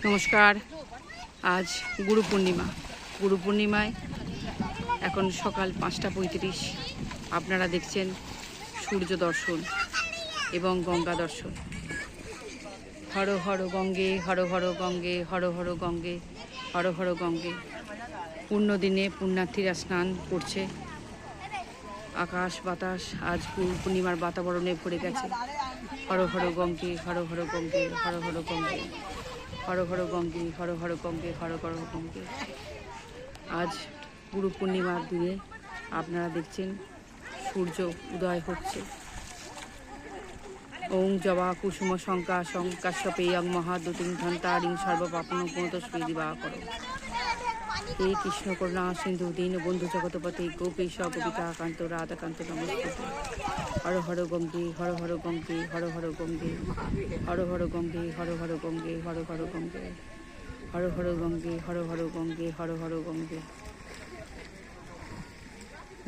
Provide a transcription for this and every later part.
নমস্কার। আজ গুরু পূর্ণিমায় এখন সকাল 5:35। আপনারা দেখছেন সূর্য দর্শন এবং গঙ্গা দর্শন। হর হর গঙ্গে, হর হর গঙ্গে, হর হর গঙ্গে, হর হর গঙ্গে। পূর্ণ দিনে পুণ্যার্থীরা স্নান করছে। আকাশ বাতাস আজ গুরু পূর্ণিমার বাতাবরণে ভরে গেছে। হর হর গঙ্গে, হর হর গঙ্গে, হর হর গঙ্গে, হর হর গঙ্গে, হর হর গঙ্গে, হর হর গঙ্গে। আজ গুরু পূর্ণিমার দিনে আপনারা দেখছেন সূর্য উদয় হচ্ছে। ওং জবা কুসুম শঙ্কা শঙ্কাশ্যপেয়ং মহাদুতিং ধন্তারিং সর্বপাপন পুনতস্মৈ দিবাকর। হে কৃষ্ণ করুণা সিন্ধু দীন বন্ধু জগৎপতি গোপীশ গোপিকা কান্ত রাধাকান্ত নমস্তে। হর হর গঙ্গে, হর হর গঙ্গে, হর হর গঙ্গে, হর হর গঙ্গে, হর হর গঙ্গে, হর হর গঙ্গে, হর হর গঙ্গে, হর হর গঙ্গে, হর হর গঙ্গে।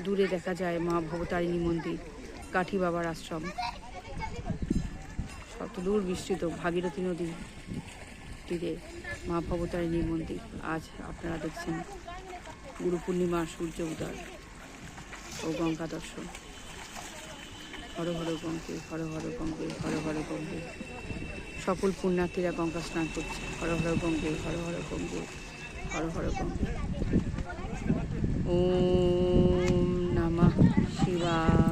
দূরে দেখা যায় মা ভবতারিণী মন্দির, কাঠি বাবার আশ্রম। শতদূর বিস্তৃত ভাগীরথী নদী তীরে মা ভবতারিণী মন্দির। আজ আপনারা দেখছেন গুরু পূর্ণিমার সূর্য উদয় ও গঙ্গা দর্শন। হর হর গঙ্গে, হর হর গঙ্গে, হর হর গঙ্গে। সকল পুণ্যার্থীরা গঙ্গা স্নান করছে। হর হর গঙ্গে, হর হর গঙ্গে, হর হর গঙ্গে। ওম নমঃ শিবায়।